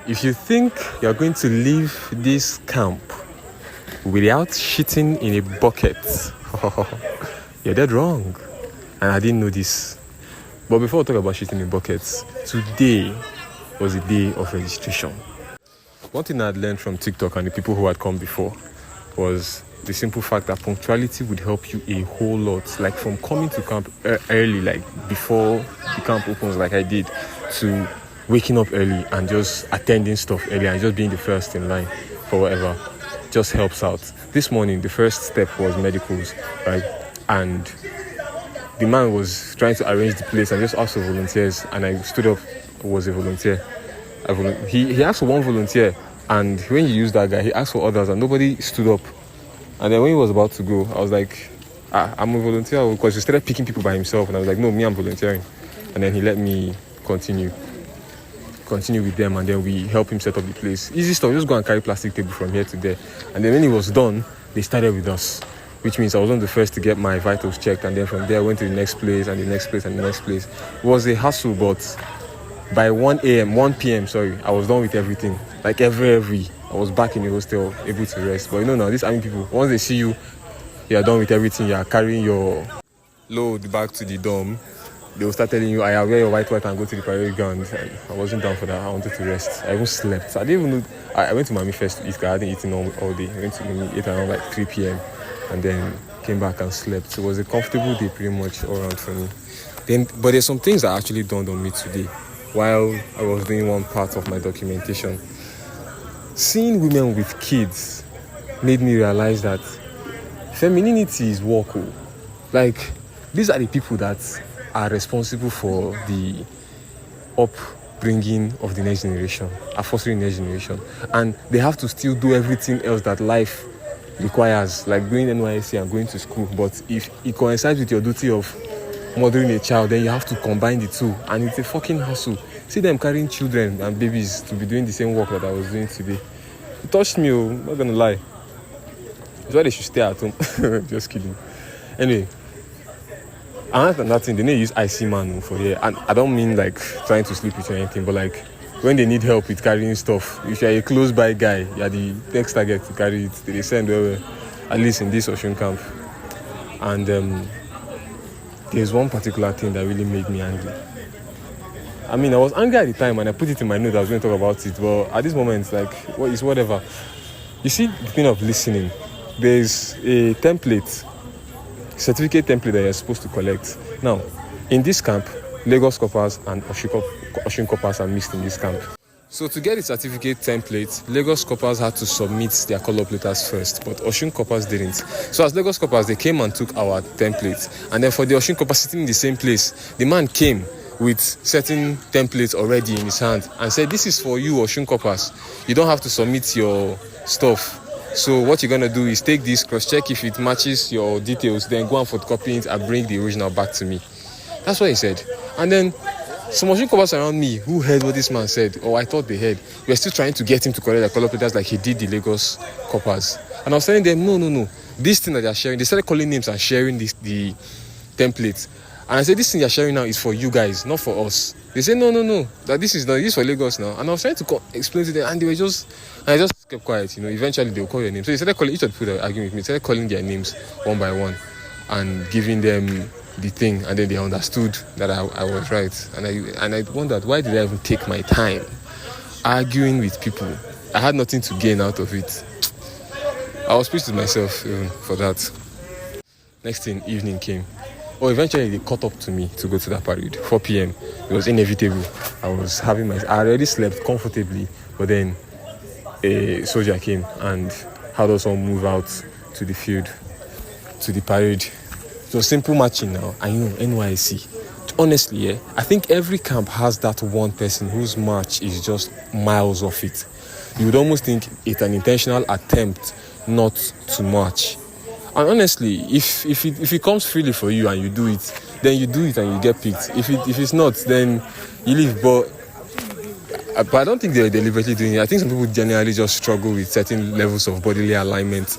If you think you're going to leave this camp without shitting in a bucket, you're dead wrong. And I didn't know this. But before we talk about shitting in buckets, today was a day of registration. One thing I'd learned from TikTok and the people who had come before was the simple fact that punctuality would help you a whole lot. Like from coming to camp early, like before the camp opens, like I did, to waking up early and just attending stuff early and just being the first in line for whatever just helps out. This morning, the first step was medicals, right? And the man was trying to arrange the place and just asked for volunteers, and I stood up, was a volunteer. He asked for one volunteer, and when you use that guy, he asked for others, and nobody stood up. And then when he was about to go, I was like, I'm a volunteer, because he started picking people by himself, and I was like, no, me, I'm volunteering. And then he let me continue with them, and then we help him set up the place. Easy stuff, just go and carry plastic table from here to there. And then when he was done, they started with us, which means I was one of the first to get my vitals checked, and then from there I went to the next place and the next place and the next place. It was a hassle, but by 1 p.m, I was done with everything. Like every I was back in the hostel, able to rest. But now these army people, once they see you, you are done with everything, you are carrying your load back to the dorm, they will start telling you, I wear your white and go to the parade ground. And I wasn't down for that. I wanted to rest. I even slept. I didn't even know. I went to Mami first to eat, because I hadn't eaten all day. I went to Mami, ate around like 3 p.m. and then came back and slept. It was a comfortable day pretty much all around for me. But there's some things that actually dawned on me today while I was doing one part of my documentation. Seeing women with kids made me realize that femininity is work. Like, these are the people that are responsible for the upbringing of the next generation, are fostering the next generation. And they have to still do everything else that life requires, like doing NYSC and going to school. But if it coincides with your duty of mothering a child, then you have to combine the two. And it's a fucking hassle. See them carrying children and babies to be doing the same work that I was doing today. It touched me, I'm not gonna lie. That's why they should stay at home. Just kidding. Anyway, another than that thing, they need to use IC man for here. And I don't mean like trying to sleep with you or anything, but like when they need help with carrying stuff, if you're a close by guy, you're the next target to carry it. They send over, at least in this Ocean camp. And there's one particular thing that really made me angry. I mean, I was angry at the time and I put it in my notes. I was going to talk about it, but at this moment, like, it's whatever. You see, the thing of listening, there's a template, certificate template that you're supposed to collect. Now, in this camp, Lagos Coppers and Osun Coppers are mixed in this camp. So to get the certificate template, Lagos Coppers had to submit their call-up letters first, but Osun Coppers didn't. So as Lagos Coppers, they came and took our template. And then for the Osun Coppers sitting in the same place, the man came with certain templates already in his hand and said, this is for you, Osun Coppers. You don't have to submit your stuff. So what you're going to do is take this, cross-check if it matches your details, then go and photocopy it and bring the original back to me. That's what he said. And then some Osun Coppers around me who heard what this man said, or I thought they heard, we're still trying to get him to collect the call-up letters like he did the Lagos Coppers. And I was telling them, no. This thing that they're sharing, they started calling names and sharing the templates. And I said, this thing you're sharing now is for you guys, not for us. They said, no, that this is for Lagos now. And I was trying to explain to them, and I just kept quiet. Eventually they'll call your name. So they started calling each of the people that were arguing with me, started calling their names one by one and giving them the thing, and then they understood that I was right. And I wondered, why did I even take my time arguing with people? I had nothing to gain out of it. I was pleased with myself even for that. Next thing, evening came. Eventually they caught up to me to go to that parade. 4 p.m. It was inevitable. I already slept comfortably, but then a soldier came and had us all move out to the field, to the parade. It was simple marching now. I know, NYSC. Honestly, I think every camp has that one person whose march is just miles off it. You would almost think it's an intentional attempt not to march. And honestly, if it comes freely for you and you do it, then you do it and you get picked. If it's not, then you leave. But I don't think they're deliberately doing it. I think some people generally just struggle with certain levels of bodily alignment.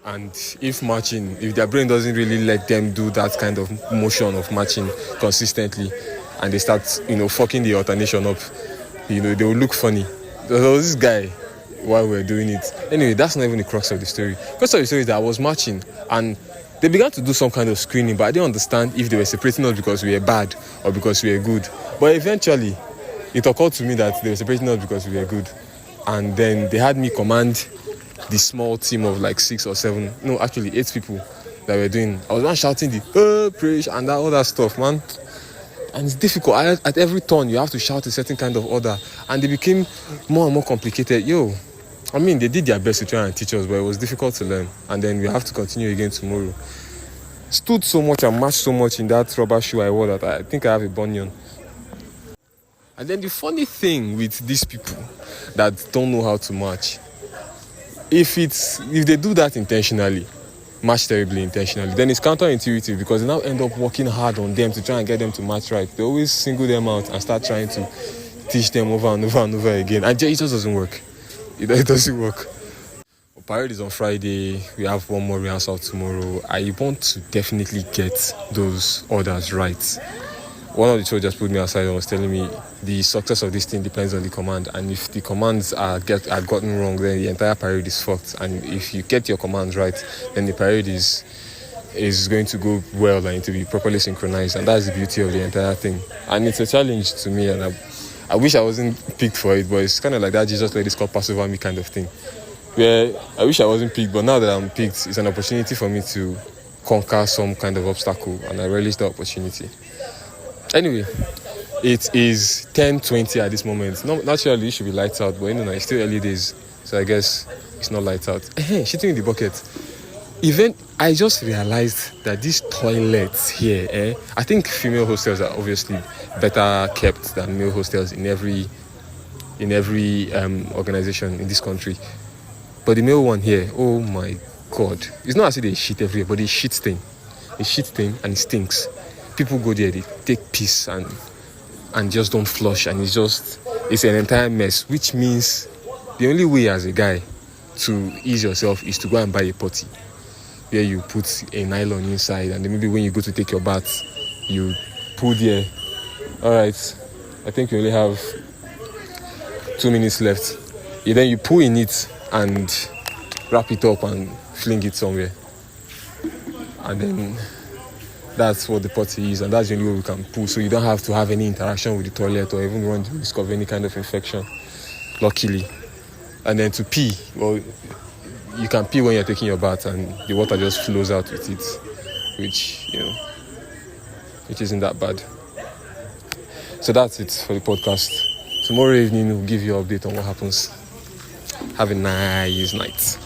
And if their brain doesn't really let them do that kind of motion of marching consistently, and they start, fucking the alternation up, they would look funny. There was this guy while we were doing it. Anyway, that's not even the crux of the story. The crux of the story is that I was marching and they began to do some kind of screening, but I didn't understand if they were separating us because we were bad or because we were good. But eventually, it occurred to me that they were separating us because we were good. And then they had me command the small team of like 6 or 7, no, actually 8 people that were doing. I was not shouting the praise and all that stuff, man. And it's difficult. At every turn, you have to shout a certain kind of order. And they became more and more complicated. They did their best to try and teach us, but it was difficult to learn. And then we have to continue again tomorrow. Stood so much and marched so much in that rubber shoe I wore that I think I have a bunion. And then the funny thing with these people that don't know how to march, if they do that intentionally, march terribly intentionally, then it's counterintuitive because they now end up working hard on them to try and get them to march right. They always single them out and start trying to teach them over and over and over again. And it just doesn't work. It doesn't work. Parade is on Friday. We have one more rehearsal tomorrow. I want to definitely get those orders right. One of the soldiers put me aside and was telling me the success of this thing depends on the command, and if the commands are gotten wrong, then the entire parade is fucked. And if you get your commands right, then the parade is going to go well and to be properly synchronized, and that's the beauty of the entire thing. And it's a challenge to me, and I wish I wasn't picked for it, but it's kind of like that Jesus let this cup pass over me kind of thing. Where I wish I wasn't picked, but now that I'm picked, it's an opportunity for me to conquer some kind of obstacle, and I relish the opportunity. Anyway, it is 10:20 at this moment. Naturally, it should be lights out, but it's still early days, so I guess it's not lights out. Shitting in the bucket. I just realized that these toilets here, I think female hostels are obviously better kept than male hostels in every organization in this country. But the male one here, oh my God, it's not as if they shit everywhere, but they shit stain. They shit stain and it stinks. People go there, they take piss and just don't flush, and it's an entire mess, which means the only way as a guy to ease yourself is to go and buy a potty where you put a nylon inside, and then maybe when you go to take your bath, you poo there. Alright, I think we only have 2 minutes left. Then you poo in it and wrap it up and fling it somewhere. And then that's what the potty is, and that's the only way we can poo, so you don't have to have any interaction with the toilet or even run to discover any kind of infection, luckily. And then to pee, well, you can pee when you're taking your bath and the water just flows out with it, which isn't that bad. So that's it for the podcast. Tomorrow evening we'll give you an update on what happens. Have a nice night.